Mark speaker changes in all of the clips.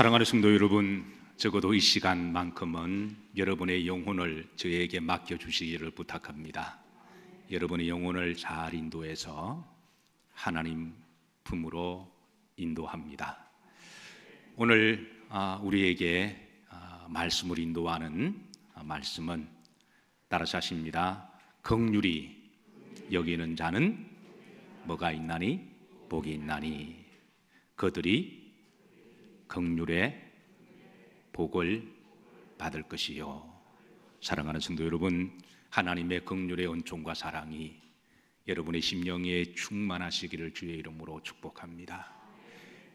Speaker 1: 사랑하는 성도 여러분, 적어도 이 시간만큼은 여러분의 영혼을 저에게 맡겨주시기를 부탁합니다. 여러분의 영혼을 잘 인도해서 하나님 품으로 인도합니다. 오늘 우리에게 말씀을 인도하는 말씀은 따라서 하십니다. 긍휼히 여기는 자는 뭐가 있나니? 복이 있나니 그들이 긍휼의 복을 받을 것이요. 사랑하는 성도 여러분, 하나님의 긍휼의 은총과 사랑이 여러분의 심령에 충만하시기를 주의 이름으로 축복합니다.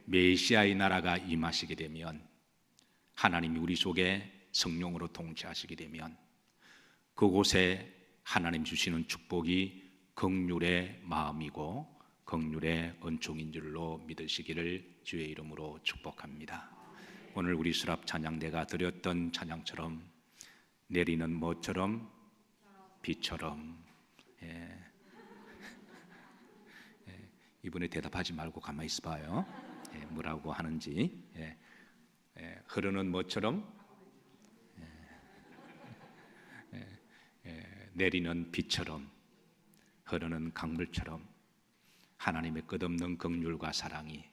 Speaker 1: 메시아의 나라가 임하시게 되면, 하나님이 우리 속에 성령으로 통치하시게 되면 그곳에 하나님 주시는 축복이 긍휼의 마음이고 긍휼의 은총인 줄로 믿으시기를 주의 이름으로 축복합니다. 오늘 우리 수랍 찬양대가 드렸던 찬양처럼 내리는 뭐처럼? 비처럼. 이번에 대답하지 말고 가만히 있어봐요. 뭐라고 하는지. 흐르는 뭐처럼? 내리는 비처럼, 흐르는 강물처럼 하나님의 끝없는 긍휼과 사랑이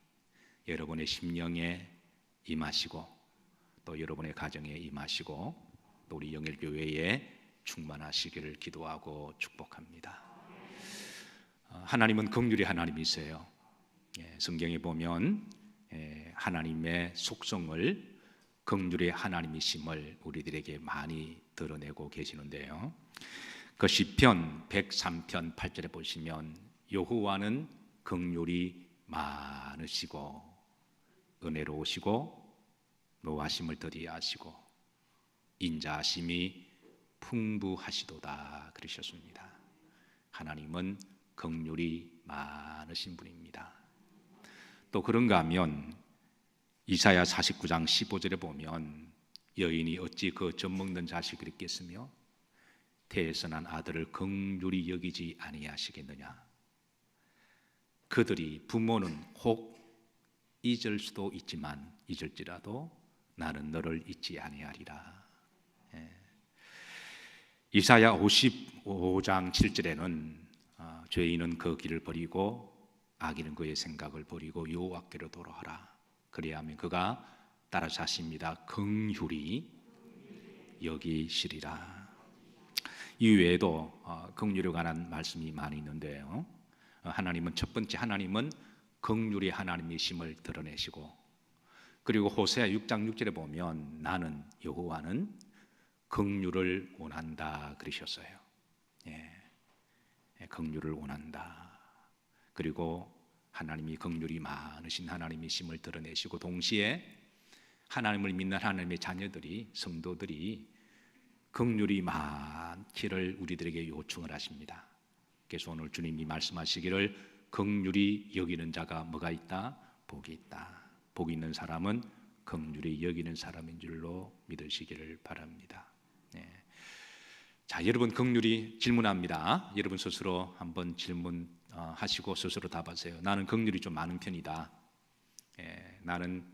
Speaker 1: 여러분의 심령에 임하시고 또 여러분의 가정에 임하시고 또 우리 영일교회에 충만하시기를 기도하고 축복합니다. 하나님은 긍휼의 하나님이세요. 성경에 보면 하나님의 속성을, 긍휼의 하나님이심을 우리들에게 많이 드러내고 계시는데요. 그 시편 103편 8절에 보시면 여호와는 긍휼이 많으시고 은혜로우시고 노하심을 더디하시고 인자하심이 풍부하시도다 그러셨습니다. 하나님은 긍휼이 많으신 분입니다. 또 그런가 하면 이사야 49장 15절에 보면 여인이 어찌 그 젖먹는 자식을 있겠으며 태에서 난 아들을 긍휼히 여기지 아니하시겠느냐. 그들이 부모는 혹 잊을 수도 있지만 잊을지라도 나는 너를 잊지 아니하리라. 이사야 55장 7절에는 죄인은 그 길을 버리고 악인은 그의 생각을 버리고 여호와께로 돌아오라. 그래야 하면 그가 따라서 하십니다. 긍휼히 여기시리라. 이 외에도 긍휼에 관한 말씀이 많이 있는데요. 하나님은 첫 번째, 하나님은 긍휼의 하나님이심을 드러내시고, 그리고 호세아 6장 6절에 보면 나는 여호와는 긍휼을 원한다 그러셨어요. 긍휼을 원한다. 그리고 하나님이 긍휼이 많으신 하나님이심을 드러내시고, 동시에 하나님을 믿는 하나님의 자녀들이, 성도들이 긍휼이 많기를 우리들에게 요청을 하십니다. 그래서 오늘 주님이 말씀하시기를 긍휼히 여기는 자가 뭐가 있다? 복이 있다. 복이 있는 사람은 긍휼히 여기는 사람인 줄로 믿으시기를 바랍니다. 자, 여러분 긍휼히 질문합니다. 여러분 스스로 한번 질문하시고 스스로 답하세요. 나는 긍휼이 좀 많은 편이다. 나는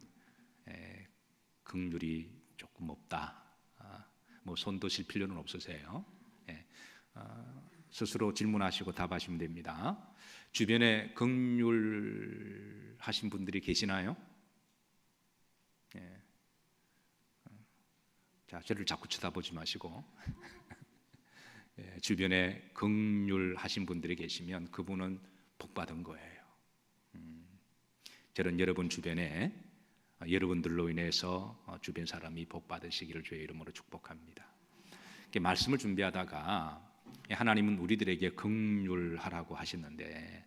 Speaker 1: 긍휼이 조금 없다. 뭐 손 드실 필요는 없으세요. 스스로 질문하시고 답하시면 됩니다. 주변에 긍휼하신 분들이 계시나요? 자, 저를 자꾸 쳐다보지 마시고 주변에 긍휼하신 분들이 계시면 그분은 복받은 거예요. 저는 여러분 주변에 여러분들로 인해서 주변 사람이 복받으시기를 주의 이름으로 축복합니다. 말씀을 준비하다가 하나님은 우리들에게 긍휼하라고 하셨는데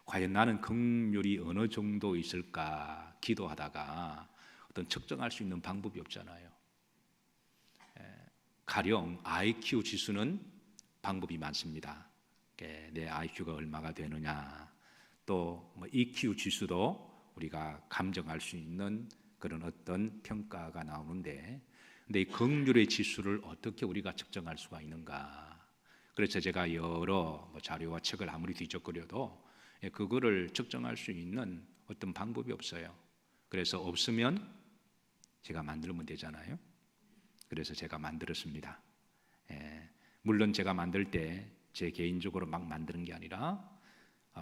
Speaker 1: 과연 나는 긍휼이 어느 정도 있을까 기도하다가 어떤 측정할 수 있는 방법이 없잖아요. 가령 IQ 지수는 방법이 많습니다. 내 IQ가 얼마가 되느냐, 또 EQ 지수도 우리가 감정할 수 있는 그런 어떤 평가가 나오는데, 근데 이 긍휼의 지수를 어떻게 우리가 측정할 수가 있는가? 그래서 제가 여러 자료와 책을 아무리 뒤적거려도 그거를 측정할 수 있는 어떤 방법이 없어요. 그래서 없으면 제가 만들면 되잖아요. 그래서 제가 만들었습니다. 물론 제가 만들 때 제 개인적으로 막 만드는 게 아니라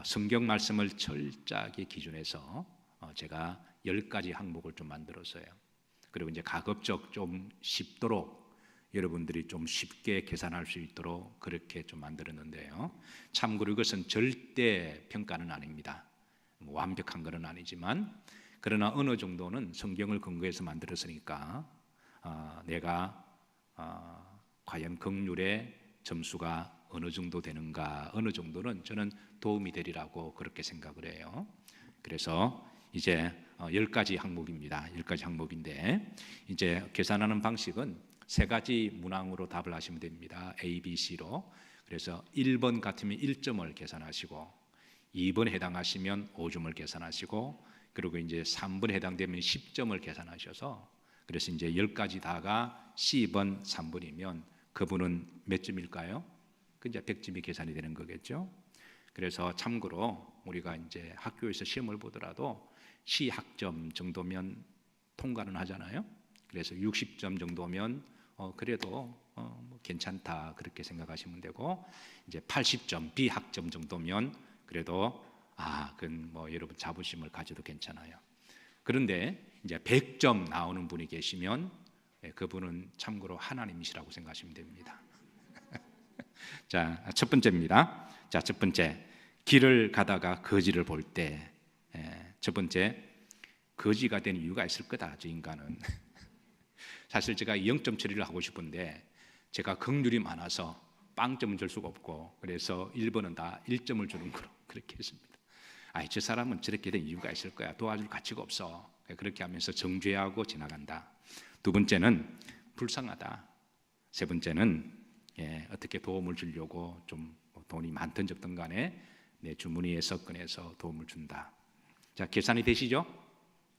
Speaker 1: 성경 말씀을 철저하게 기준해서 제가 10가지 항목을 좀 만들었어요. 그리고 이제 가급적 좀 쉽도록 여러분들이 좀 쉽게 계산할 수 있도록 그렇게 좀 만들었는데요. 참고로 이것은 절대 평가는 아닙니다. 완벽한 것은 아니지만 그러나 어느 정도는 성경을 근거해서 만들었으니까 내가 과연 긍휼의 점수가 어느 정도 되는가, 어느 정도는 저는 도움이 되리라고 그렇게 생각을 해요. 그래서 이제 10가지 항목입니다. 10가지 항목인데 이제 계산하는 방식은 3가지 문항으로 답을 하시면 됩니다. A, B, C로. 그래서 1번 같으면 1점을 계산하시고 2번 해당하시면 5점을 계산하시고 그리고 이제 3번 해당되면 10점을 계산하셔서 그래서 이제 10가지 다가 C번 3번이면 그분은 몇 점일까요? 그 이제 100점이 계산이 되는 거겠죠. 그래서 참고로 우리가 이제 학교에서 시험을 보더라도 C 학점 정도면 통과는 하잖아요. 그래서 60점 정도면 그래도 뭐 괜찮다 그렇게 생각하시면 되고 이제 80점 B 학점 정도면 그래도 그건 뭐 여러분 자부심을 가져도 괜찮아요. 그런데 이제 100점 나오는 분이 계시면 그분은 참고로 하나님이시라고 생각하시면 됩니다. 자, 첫 번째입니다. 자, 첫 번째 길을 가다가 거지를 볼 때 첫 번째 거지가 된 이유가 있을 거다. 저 인간은 사실 제가 0점 처리를 하고 싶은데 제가 긍휼이 많아서 빵점은 줄 수가 없고 그래서 1번은 다 1점을 주는 거로 그렇게 했습니다. 저 사람은 저렇게 된 이유가 있을 거야. 도와줄 가치가 없어. 그렇게 하면서 정죄하고 지나간다. 두 번째는 불쌍하다. 세 번째는 어떻게 도움을 주려고 좀 돈이 많든 적든 간에 내 주머니에서 꺼내서 도움을 준다. 자, 계산이 되시죠?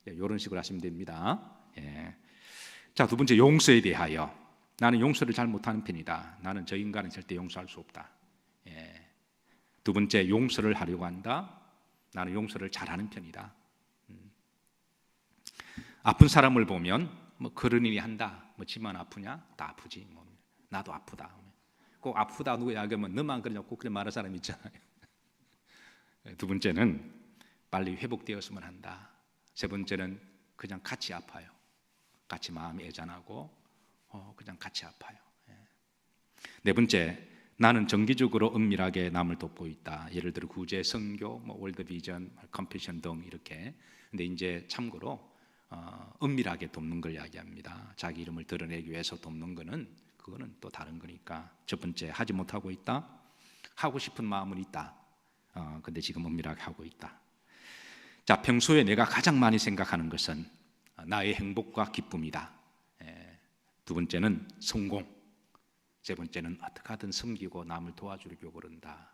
Speaker 1: 이런 식으로 하시면 됩니다. 자, 두 번째 용서에 대하여 나는 용서를 잘 못하는 편이다. 나는 저 인간은 절대 용서할 수 없다. 두 번째 용서를 하려고 한다. 나는 용서를 잘하는 편이다. 아픈 사람을 보면 뭐 그런 일이 한다. 뭐 지만 아프냐? 다 아프지. 뭐 나도 아프다. 꼭 아프다 누구 이야기하면 너만 그러냐 꼭 그래 말하는 사람 있잖아요. 두 번째는 빨리 회복되었으면 한다. 세 번째는 그냥 같이 아파요. 같이 마음이 애잔하고 그냥 같이 아파요. 네 번째, 나는 정기적으로 은밀하게 남을 돕고 있다. 예를 들어 구제, 선교, 월드비전, 컴패션 등 이렇게. 근데 이제 참고로 은밀하게 돕는 걸 이야기합니다. 자기 이름을 드러내기 위해서 돕는 거는 그거는 또 다른 거니까. 첫 번째, 하지 못하고 있다. 하고 싶은 마음은 있다. 근데 지금 은밀하게 하고 있다. 자, 평소에 내가 가장 많이 생각하는 것은 나의 행복과 기쁨이다. 두 번째는 성공. 세 번째는 어떻게 하든 섬기고 남을 도와주려고 그런다.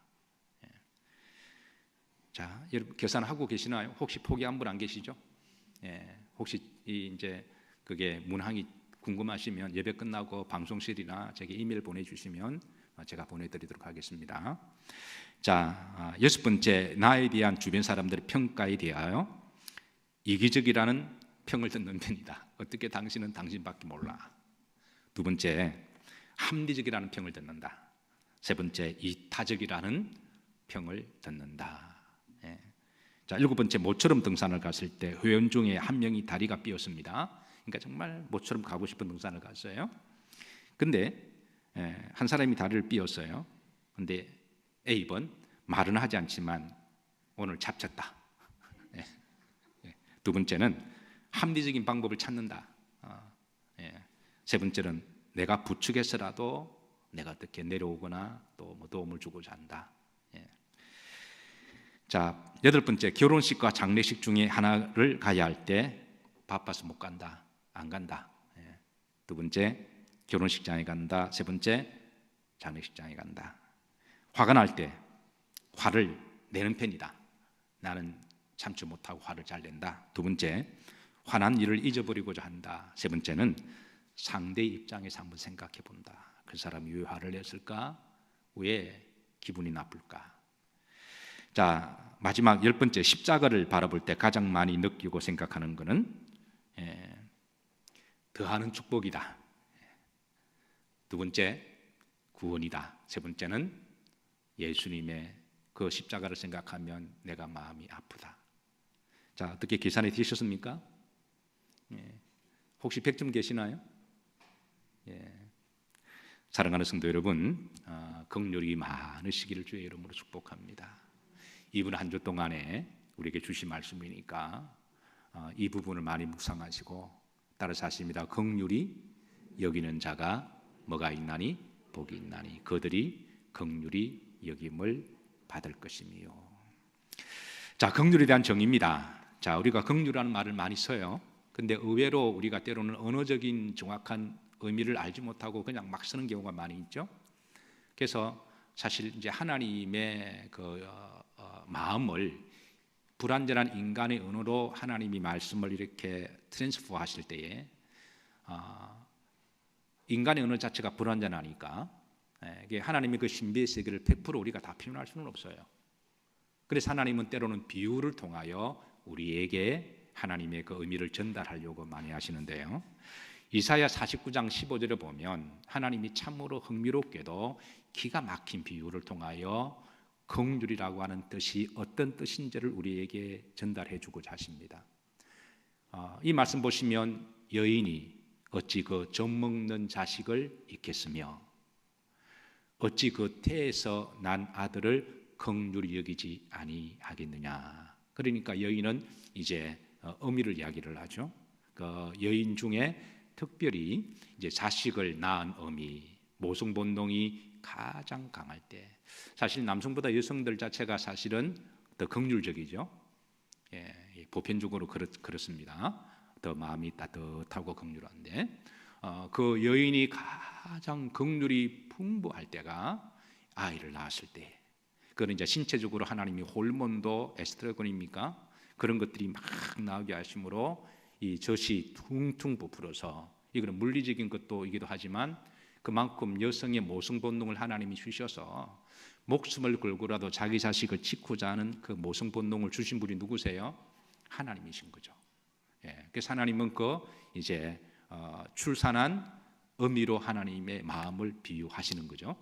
Speaker 1: 자, 여러분 계산하고 계시나요? 혹시 포기한 분 안 계시죠? 혹시 이제 그게 문항이 궁금하시면 예배 끝나고 방송실이나 제게 이메일 보내주시면 제가 보내드리도록 하겠습니다. 자, 여섯 번째, 나에 대한 주변 사람들의 평가에 대하여 이기적이라는 평을 듣는 편이다. 어떻게 당신은 당신밖에 몰라. 두 번째, 합리적이라는 평을 듣는다. 세 번째, 이타적이라는 평을 듣는다. 자, 일곱 번째, 모처럼 등산을 갔을 때 회원 중에 한 명이 다리가 삐었습니다. 그러니까 정말 모처럼 가고 싶은 등산을 갔어요. 근데 한 사람이 다리를 삐었어요. 근데 A번 말은 하지 않지만 오늘 잡혔다. 두 번째는 합리적인 방법을 찾는다. 세 번째는 내가 부축해서라도 내가 어떻게 내려오거나 또 뭐 도움을 주고자 한다. 자, 여덟 번째, 결혼식과 장례식 중에 하나를 가야 할 때 바빠서 못 간다. 안 간다. 두 번째, 결혼식장에 간다. 세 번째, 장례식장에 간다. 화가 날 때 화를 내는 편이다. 나는 참지 못하고 화를 잘 낸다. 두 번째, 화난 일을 잊어버리고자 한다. 세 번째는 상대의 입장에서 한번 생각해 본다. 그 사람이 왜 화를 냈을까? 왜 기분이 나쁠까? 자, 마지막 열 번째, 십자가를 바라볼 때 가장 많이 느끼고 생각하는 것은 더하는 축복이다. 두 번째, 구원이다. 세 번째는 예수님의 그 십자가를 생각하면 내가 마음이 아프다. 자, 어떻게 계산이 되셨습니까? 혹시 100점 계시나요? 사랑하는 성도 여러분, 긍휼이 많으시기를 주의 이름으로 축복합니다. 이번 한 주 동안에 우리에게 주신 말씀이니까 이 부분을 많이 묵상하시고 따라서 하십니다. 긍휼이 여기는 자가 뭐가 있나니? 복이 있나니 그들이 긍휼히 여김을 받을 것이며. 자, 긍휼에 대한 정의입니다. 자, 우리가 긍휼이라는 말을 많이 써요. 근데 의외로 우리가 때로는 언어적인 정확한 의미를 알지 못하고 그냥 막 쓰는 경우가 많이 있죠. 그래서 사실 이제 하나님의 그 마음을 불완전한 인간의 언어로 하나님이 말씀을 이렇게 트랜스퍼 하실 때에 인간의 언어 자체가 불완전하니까 하나님의 그 신비의 세계를 100% 우리가 다 표현할 수는 없어요. 그래서 하나님은 때로는 비유를 통하여 우리에게 하나님의 그 의미를 전달하려고 많이 하시는데요. 이사야 49장 15절에 보면 하나님이 참으로 흥미롭게도 기가 막힌 비유를 통하여 긍휼이라고 하는 뜻이 어떤 뜻인지를 우리에게 전달해 주고자 하십니다. 이 말씀 보시면 여인이 어찌 그 젖먹는 자식을 잊겠으며 어찌 그 태에서 난 아들을 긍휼히 여기지 아니하겠느냐. 그러니까 여인은 이제 어미를 이야기를 하죠. 그 여인 중에 특별히 이제 자식을 낳은 어미, 모성 본능이 가장 강할 때, 사실 남성보다 여성들 자체가 사실은 더 긍휼적이죠. 보편적으로 그렇습니다. 더 마음이 따뜻하고 긍휼한데 그 여인이 가장 긍휼이 풍부할 때가 아이를 낳았을 때. 그건 이제 신체적으로 하나님이 호르몬도 에스트로겐입니까? 그런 것들이 막 나오게 하심으로 이 젖이 퉁퉁 부풀어서, 이거는 물리적인 것도이기도 하지만 그만큼 여성의 모성 본능을 하나님이 주셔서 목숨을 걸고라도 자기 자식을 지키고자 하는 그 모성 본능을 주신 분이 누구세요? 하나님이신 거죠. 그래서 하나님은 그 이제 출산한 어미로 하나님의 마음을 비유하시는 거죠.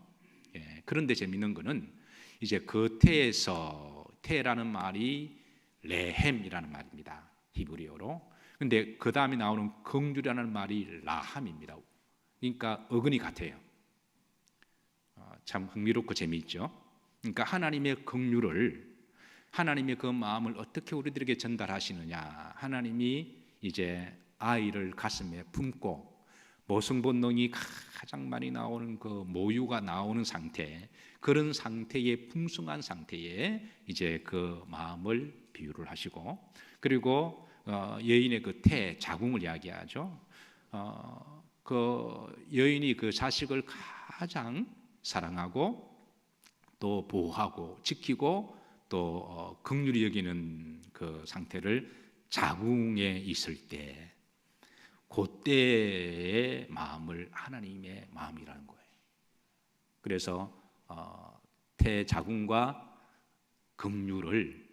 Speaker 1: 그런데 재밌는 거는 이제 그 태에서, 태라는 말이 레헴이라는 말입니다. 히브리어로. 근데 그 다음에 나오는 긍휼이라는 말이 라함입니다. 그러니까 어근이 같아요. 참 흥미롭고 재미있죠. 그러니까 하나님의 긍휼을, 하나님의 그 마음을 어떻게 우리들에게 전달하시느냐. 하나님이 이제 아이를 가슴에 품고 모성 본능이 가장 많이 나오는 그 모유가 나오는 상태, 그런 상태의 풍성한 상태에 이제 그 마음을 비유를 하시고, 그리고 여인의 그 태, 자궁을 이야기하죠. 그 여인이 그 자식을 가장 사랑하고 또 보호하고 지키고 또 긍휼히 여기는 그 상태를 자궁에 있을 때, 그때의 마음을 하나님의 마음이라는 거예요. 그래서 태, 자궁과 긍휼을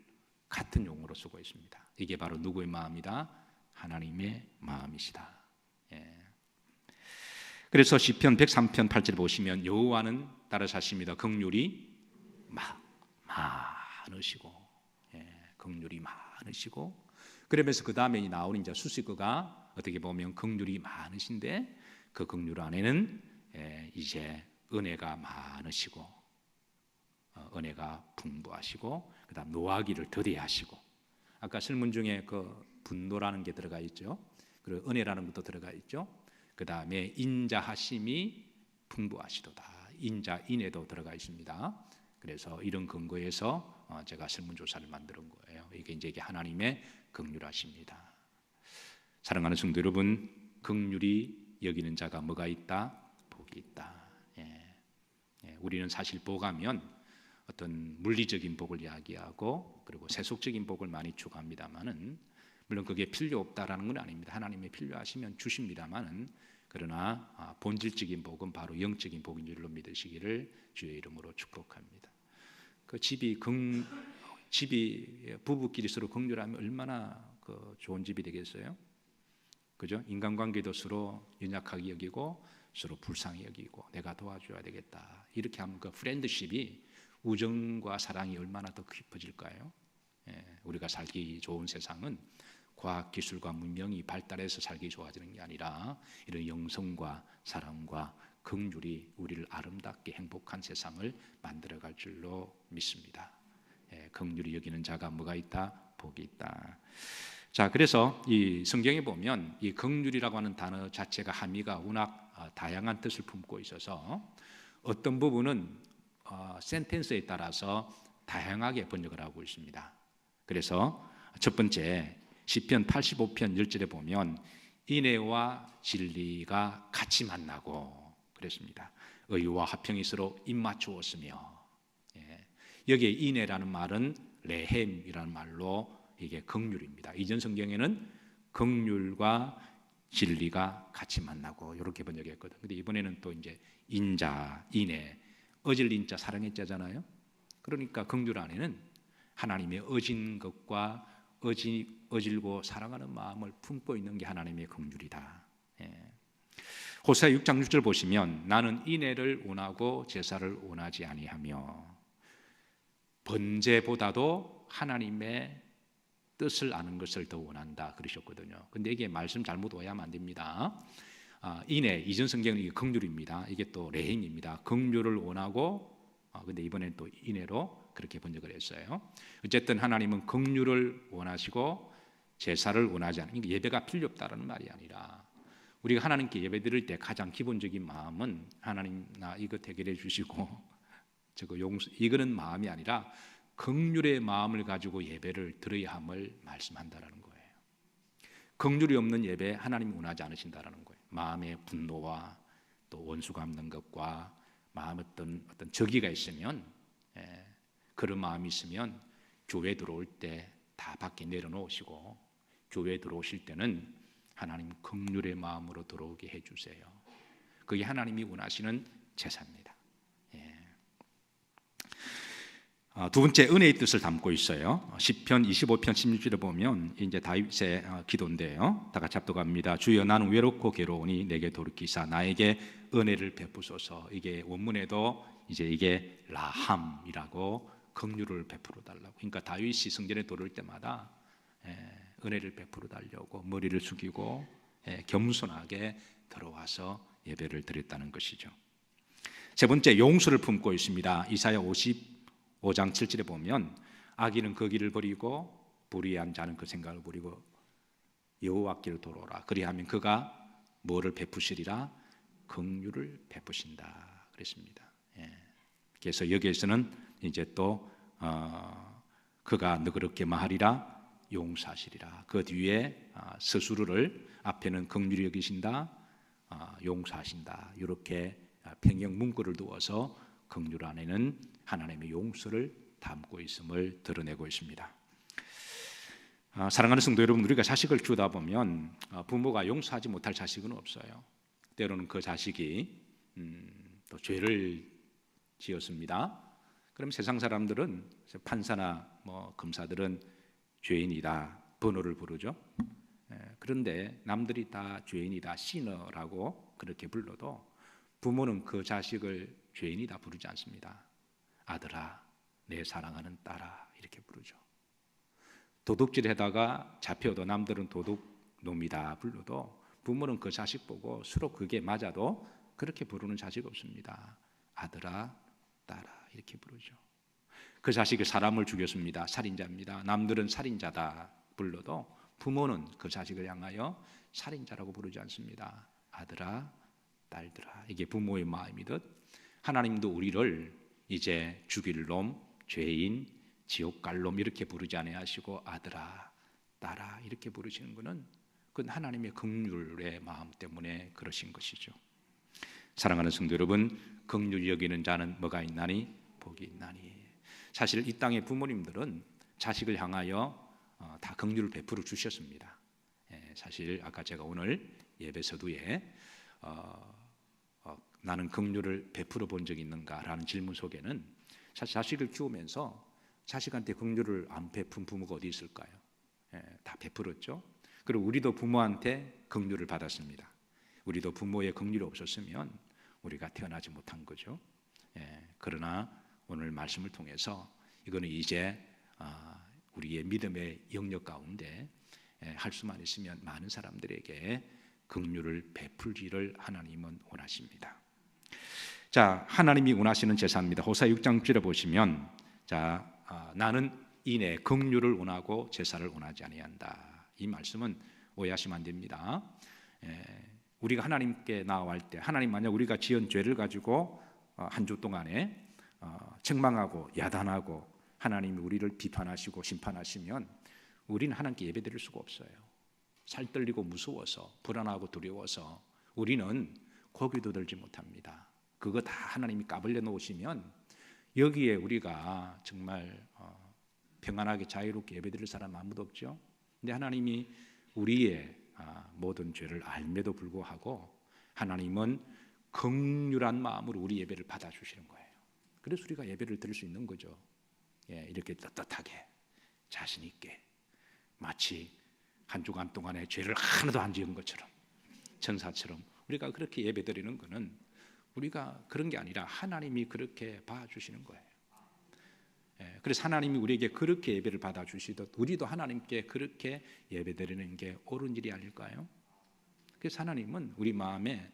Speaker 1: 같은 용어로 쓰고 있습니다. 이게 바로 누구의 마음이다? 하나님의 마음이시다. 그래서 시편 103편 8절 보시면 여호와는 따라서 하십니다. 긍휼이 많으시고, 긍휼이 많으시고, 그러면서 그 다음에 나오는 이제 수식어가 어떻게 보면 긍휼이 많으신데 그 긍휼 안에는 이제 은혜가 많으시고, 은혜가 풍부하시고, 그다음 노하기를 더디하시고, 아까 설문 중에 그 분노라는 게 들어가 있죠. 그리고 은혜라는 것도 들어가 있죠. 그 다음에 인자하심이 풍부하시도다. 인자인에도 들어가 있습니다. 그래서 이런 근거에서 제가 설문조사를 만든 거예요. 이게 이제 하나님의 긍휼하십니다. 사랑하는 성도 여러분, 긍휼히 여기는 자가 뭐가 있다? 복이 있다. 우리는 사실 복하면 어떤 물리적인 복을 이야기하고 그리고 세속적인 복을 많이 추구합니다만은, 물론 그게 필요 없다라는 건 아닙니다. 하나님이 필요하시면 주십니다만은, 그러나 본질적인 복은 바로 영적인 복인 줄로 믿으시기를 주의 이름으로 축복합니다. 그 집이 부부끼리 서로 긍휼하면 얼마나 그 좋은 집이 되겠어요? 그죠? 인간관계도 서로 연약하게 여기고 서로 불쌍히 여기고 내가 도와줘야 되겠다. 이렇게 하면 그 프렌드십이 우정과 사랑이 얼마나 더 깊어질까요? 우리가 살기 좋은 세상은 과학 기술과 문명이 발달해서 살기 좋아지는 게 아니라 이런 영성과 사랑과 긍휼이 우리를 아름답게 행복한 세상을 만들어갈 줄로 믿습니다. 긍휼히 여기는 자가 뭐가 있다? 복이 있다. 자, 그래서 이 성경에 보면 이 긍휼이라고 하는 단어 자체가 함의가 워낙 다양한 뜻을 품고 있어서 어떤 부분은 센텐스에 따라서 다양하게 번역을 하고 있습니다. 그래서 첫 번째 시편 85편 10절에 보면 인애와 진리가 같이 만나고 그랬습니다. 의와 화평이 서로 입맞추었으며, 여기에 인애라는 말은 레헴이라는 말로 이게 긍휼입니다. 이전 성경에는 긍휼과 진리가 같이 만나고 이렇게 번역했거든. 근데 이번에는 또 이제 인자, 인애, 어질 인자 사랑의 자잖아요. 그러니까 긍휼 안에는 하나님의 어진 것과 어질고 사랑하는 마음을 품고 있는 게 하나님의 긍휼이다. 호세아 6장 6절 보시면 나는 인애를 원하고 제사를 원하지 아니하며 번제보다도 하나님의 뜻을 아는 것을 더 원한다 그러셨거든요. 근데 이게 말씀 잘못 오해하면 안 됩니다. 인애, 이전 성경은 이게 긍휼입니다. 이게 또 레헴입니다. 긍휼을 원하고 근데 이번엔 또 인애로 그렇게 번역을 했어요. 어쨌든 하나님은 긍휼을 원하시고 제사를 원하지 않는, 예배가 필요 없다라는 말이 아니라 우리가 하나님께 예배 드릴 때 가장 기본적인 마음은 하나님 나 이거 해결해 주시고 저거 용서, 이거는 마음이 아니라 긍휼의 마음을 가지고 예배를 드려야 함을 말씀한다라는 거예요. 긍휼이 없는 예배 하나님이 원하지 않으신다라는 거예요. 마음의 분노와 또 원수 갚는 것과 마음에 어떤 적의가 있으면, 그런 마음이 있으면 교회 들어올 때 다 밖에 내려놓으시고 교회 들어오실 때는 하나님 긍휼의 마음으로 들어오게 해주세요. 그게 하나님이 원하시는 제사입니다. 두 번째 은혜의 뜻을 담고 있어요. 시편 25편 16절에 보면 이제 다윗의 기도인데요. 다 같이 합독합니다. 주여 나는 외롭고 괴로우니 내게 돌이키사 나에게 은혜를 베푸소서. 이게 원문에도 이제 이게 라함이라고 긍휼을 베풀어 달라고. 그러니까 다윗이 성전에 들어올 때마다 은혜를 베풀어 달려고 머리를 숙이고 겸손하게 들어와서 예배를 드렸다는 것이죠. 세 번째 용서를 품고 있습니다. 이사야 55장 7절에 보면 악인은 그 길을 버리고 불의한 자는 그 생각을 버리고 여호와께로 돌아오라. 그리하면 그가 뭐를 베푸시리라? 긍휼을 베푸신다 그랬습니다. 그래서 여기에서는 이제 또 그가 너그럽게 마하리라 용서하시리라. 그 뒤에 스스로를 앞에는 긍휼히 여기신다, 용서하신다. 이렇게 평형 문구를 두어서 긍휼 안에는 하나님의 용서를 담고 있음을 드러내고 있습니다. 사랑하는 성도 여러분, 우리가 자식을 키우다 보면 부모가 용서하지 못할 자식은 없어요. 때로는 그 자식이 또 죄를 지었습니다. 그럼 세상 사람들은, 판사나 검사들은 죄인이다 번호를 부르죠. 그런데 남들이 다 죄인이다 시너라고 그렇게 불러도 부모는 그 자식을 죄인이다 부르지 않습니다. 아들아, 내 사랑하는 딸아 이렇게 부르죠. 도둑질하다가 잡혀도 남들은 도둑놈이다 불러도 부모는 그 자식 보고 서로 그게 맞아도 그렇게 부르는 자식 없습니다. 아들아, 딸아 이렇게 부르죠. 그 자식이 사람을 죽였습니다. 살인자입니다. 남들은 살인자다 불러도 부모는 그 자식을 향하여 살인자라고 부르지 않습니다. 아들아, 딸들아. 이게 부모의 마음이듯 하나님도 우리를 이제 죽일 놈, 죄인, 지옥 갈 놈 이렇게 부르지 아니하시고 아들아, 딸아 이렇게 부르시는 것은 그건 하나님의 긍휼의 마음 때문에 그러신 것이죠. 사랑하는 성도 여러분, 긍휼히 여기는 자는 뭐가 있나니? 복이 있나니. 사실 이 땅의 부모님들은 자식을 향하여 다 긍휼을 베풀어 주셨습니다. 사실 아까 제가 오늘 예배 서두에 나는 긍휼을 베풀어 본 적이 있는가라는 질문 속에는 사실 자식을 키우면서 자식한테 긍휼을 안 베푼 부모가 어디 있을까요? 다 베풀었죠. 그리고 우리도 부모한테 긍휼을 받았습니다. 우리도 부모의 긍휼이 없었으면 우리가 태어나지 못한 거죠. 그러나 오늘 말씀을 통해서 이거는 이제 우리의 믿음의 영역 가운데 할 수만 있으면 많은 사람들에게 긍휼을 베풀기를 하나님은 원하십니다. 자, 하나님이 원하시는 제사입니다. 호세아 6장 6절에 보시면 나는 이내 긍휼을 원하고 제사를 원하지 아니한다. 이 말씀은 오해하시면 안 됩니다. 우리가 하나님께 나아갈 때 하나님 만약 우리가 지은 죄를 가지고 한 주 동안에 책망하고 야단하고 하나님이 우리를 비판하시고 심판하시면 우리는 하나님께 예배드릴 수가 없어요. 살떨리고 무서워서 불안하고 두려워서 우리는 고기도 들지 못합니다. 그거 다 하나님이 까불려 놓으시면 여기에 우리가 정말 평안하게 자유롭게 예배드릴 사람 아무도 없죠. 근데 하나님이 우리의 모든 죄를 알매도 불구하고 하나님은 긍휼한 마음으로 우리 예배를 받아주시는 거예요. 그래서 우리가 예배를 드릴 수 있는 거죠. 이렇게 떳떳하게 자신 있게 마치 한 주간 동안에 죄를 하나도 안 지은 것처럼 천사처럼 우리가 그렇게 예배드리는 것은 우리가 그런 게 아니라 하나님이 그렇게 봐주시는 거예요. 그래서 하나님이 우리에게 그렇게 예배를 받아주시듯 우리도 하나님께 그렇게 예배드리는 게 옳은 일이 아닐까요? 그래서 하나님은 우리 마음에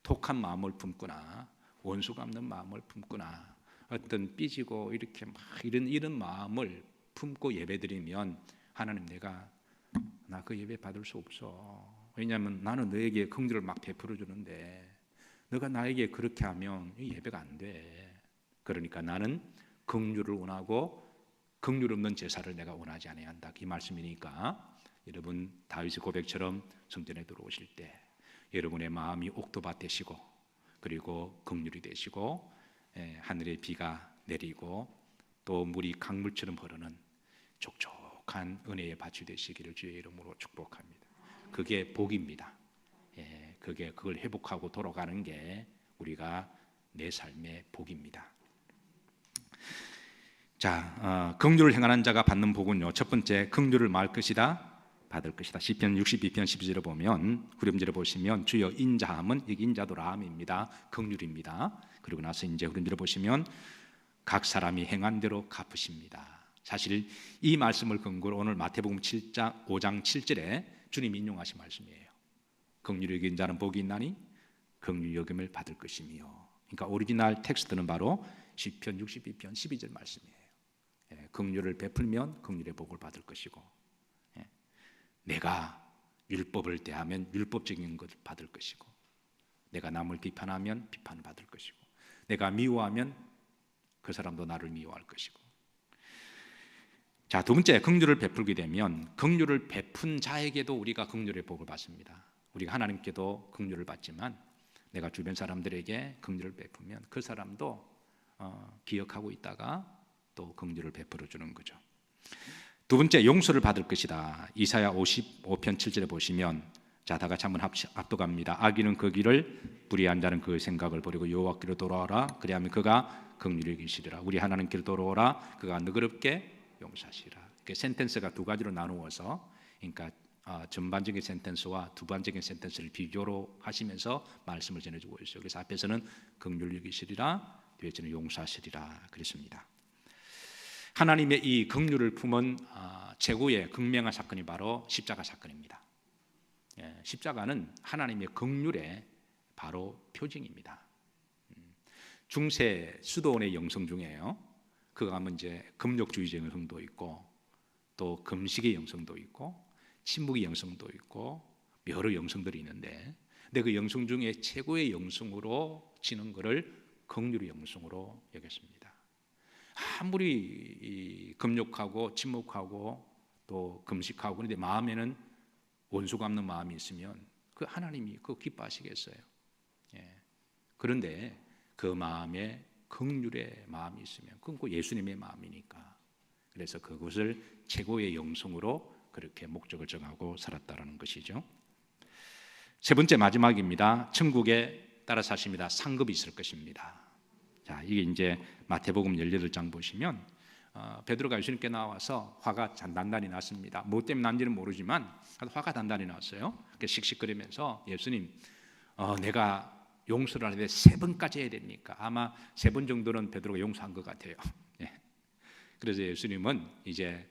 Speaker 1: 독한 마음을 품거나 원수 갚는 마음을 품거나 어떤 삐지고 이렇게 막 이런 마음을 품고 예배드리면 하나님 나 그 예배 받을 수 없어. 왜냐하면 나는 너에게 긍휼을 막 베풀어 주는데 너가 나에게 그렇게 하면 예배가 안 돼. 그러니까 나는 긍휼을 원하고 긍휼 없는 제사를 내가 원하지 아니한다. 이 말씀이니까 여러분 다윗의 고백처럼 성전에 들어오실 때 여러분의 마음이 옥토밭 되시고 그리고 긍휼이 되시고 하늘에 비가 내리고 또 물이 강물처럼 흐르는 촉촉한 은혜의 밭이 되시기를 주의 이름으로 축복합니다. 그게 복입니다. 그걸 회복하고 돌아가는 게 우리가 내 삶의 복입니다. 자, 긍휼을 행하는 자가 받는 복은요. 첫 번째, 긍휼을 말할 것이다, 받을 것이다. 시편 62편 12절에 보면 후렴절에 보시면 주여 인자함은 이게 인자도 라함입니다. 긍휼입니다. 그리고 나서 이제 후렴절에 보시면 각 사람이 행한 대로 갚으십니다. 사실 이 말씀을 근거로 오늘 마태복음 5장 7절에 주님이 인용하신 말씀이에요. 긍휼히 여긴 자는 복이 있나니 긍휼히 여김을 받을 것이며. 그러니까 오리지널 텍스트는 바로 시편 62편 12절 말씀이에요. 긍휼을 베풀면 긍휼의 복을 받을 것이고 내가 율법을 대하면 율법적인 것을 받을 것이고 내가 남을 비판하면 비판을 받을 것이고 내가 미워하면 그 사람도 나를 미워할 것이고. 자, 두 번째, 긍휼을 베풀게 되면 긍휼을 베푼 자에게도 우리가 긍휼의 복을 받습니다. 우리가 하나님께도 긍휼을 받지만 내가 주변 사람들에게 긍휼을 베푸면 그 사람도 기억하고 있다가 또 긍휼을 베풀어 주는 거죠. 두 번째, 용서를 받을 것이다. 이사야 55편 7절에 보시면 자, 다 같이 한번 합독합니다. 악인은 그 길을 불의한 자는 그 생각을 버리고 여호와께로 돌아오라. 그리하면 그가 긍휼히 여기시리라. 우리 하나님께로 돌아오라. 그가 너그럽게 용서하시라. 그 센텐스가 두 가지로 나누어서 그러니까 전반적인 센텐스와 두반적인 센텐스를 비교로 하시면서 말씀을 전해주고 있어요. 그래서 앞에서는 긍휼히 여기시리라, 뒤에서는 용서하시리라 그랬습니다. 하나님의 이 긍휼을 품은 최고의 극명한 사건이 바로 십자가 사건입니다. 십자가는 하나님의 긍휼의 바로 표징입니다. 중세 수도원의 영성 중에요. 그거 가면 이제 금욕주의적 영성도 있고 또 금식의 영성도 있고 침묵의 영성도 있고 여러 영성들이 있는데 근데 그 영성 중에 최고의 영성으로 지는 것을 긍휼의 영성으로 여겼습니다. 아무리 금욕하고 침묵하고 또 금식하고 그런데 마음에는 원수 갚는 마음이 있으면 그 하나님이 그거 기뻐하시겠어요? 그런데 그 마음에 긍휼의 마음이 있으면 그건 예수님의 마음이니까 그래서 그것을 최고의 영성으로 그렇게 목적을 정하고 살았다라는 것이죠. 세 번째 마지막입니다. 천국에 따라 사십니다. 상급이 있을 것입니다. 자, 이게 이제 마태복음 18장 보시면 베드로가 예수님께 나와서 화가 단단히 났습니다. 뭐 때문에 난지는 모르지만 화가 단단히 났어요. 씩씩거리면서 예수님, 내가 용서를 하는데 3번까지 해야 됩니까? 아마 3번 정도는 베드로가 용서한 것 같아요. 예. 그래서 예수님은 이제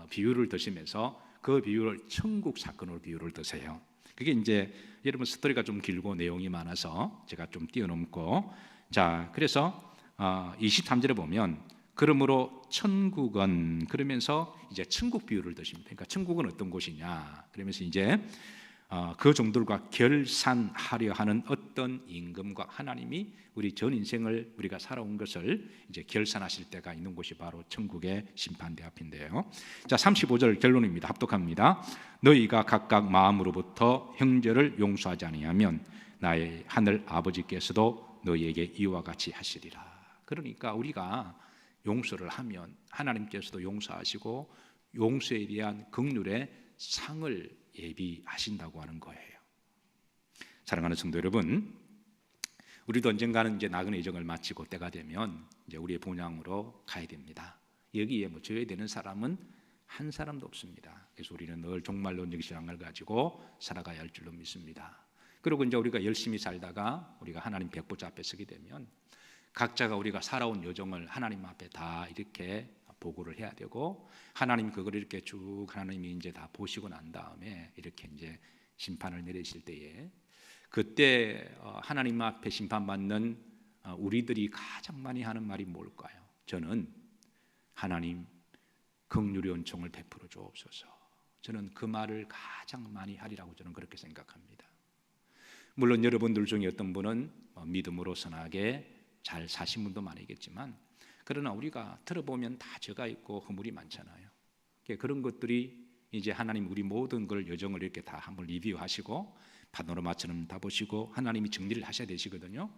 Speaker 1: 비유를 드시면서 그 비유를 천국 사건으로 비유를 드세요. 그게 이제 여러분 스토리가 좀 길고 내용이 많아서 제가 좀 뛰어넘고, 자, 그래서 23절에 보면 그러므로 천국은, 그러면서 이제 천국 비유를 드십니다. 그러니까 천국은 어떤 곳이냐, 그러면서 이제 그 종들과 결산하려 하는 어떤 임금과 하나님이 우리 전 인생을 우리가 살아온 것을 이제 결산하실 때가 있는 곳이 바로 천국의 심판대 앞인데요. 자, 35절 결론입니다. 합독합니다. 너희가 각각 마음으로부터 형제를 용서하지 아니하면 나의 하늘 아버지께서도 너희에게 이와 같이 하시리라. 그러니까 우리가 용서를 하면 하나님께서도 용서하시고 용서에 대한 긍휼의 상을 예비하신다고 하는 거예요. 사랑하는 성도 여러분, 우리도 언젠가는 이제 나그네 여정을 마치고 때가 되면 이제 우리의 본향으로 가야 됩니다. 여기에 뭐 져야 되는 사람은 한 사람도 없습니다. 그래서 우리는 늘 종말론적 신앙을 가지고 살아가야 할 줄로 믿습니다. 그리고 이제 우리가 열심히 살다가 우리가 하나님 백보자 앞에 서게 되면 각자가 우리가 살아온 여정을 하나님 앞에 다 이렇게 보고를 해야 되고, 하나님 그걸 이렇게 쭉 하나님이 이제 다 보시고 난 다음에 이렇게 이제 심판을 내리실 때에, 그때 하나님 앞에 심판받는 우리들이 가장 많이 하는 말이 뭘까요? 저는 하나님 긍휼의 은총을 베풀어 주옵소서. 저는 그 말을 가장 많이 하리라고 저는 그렇게 생각합니다. 물론 여러분들 중에 어떤 분은 믿음으로 선하게 잘 사신 분도 많이겠지만, 그러나 우리가 들어보면 다 죄가 있고 허물이 많잖아요. 그런 것들이 이제 하나님 우리 모든 걸 여정을 이렇게 다 한번 리뷰하시고 파노라마처럼 다 보시고 하나님이 정리를 하셔야 되시거든요.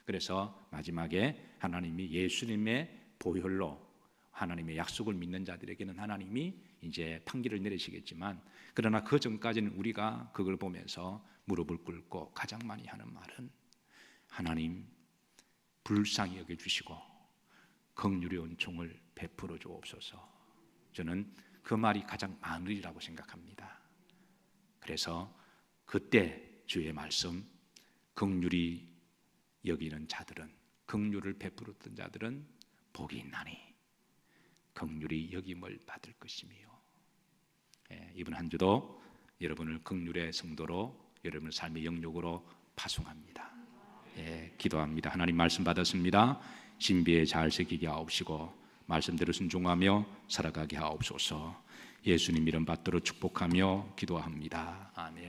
Speaker 1: 그래서 마지막에 하나님이 예수님의 보혈로 하나님의 약속을 믿는 자들에게는 하나님이 이제 판결을 내리시겠지만, 그러나 그 전까지는 우리가 그걸 보면서 무릎을 꿇고 가장 많이 하는 말은 하나님 불쌍히 여겨주시고 긍휼의 은총을 베풀어 주옵소서. 저는 그 말이 가장 많으리라고 생각합니다. 그래서 그때 주의 말씀, 긍휼히 여기는 자들은, 긍휼을 베풀었던 자들은 복이 있나니 긍휼히 여김을 받을 것이며, 이번 한 주도 여러분을 긍휼의 성도로, 여러분의 삶의 영역으로 파송합니다. 기도합니다. 하나님 말씀 받았습니다. 신비에 잘 새기게 하옵시고 말씀대로 순종하며 살아가게 하옵소서. 예수님 이름 받들어 축복하며 기도합니다. 아멘.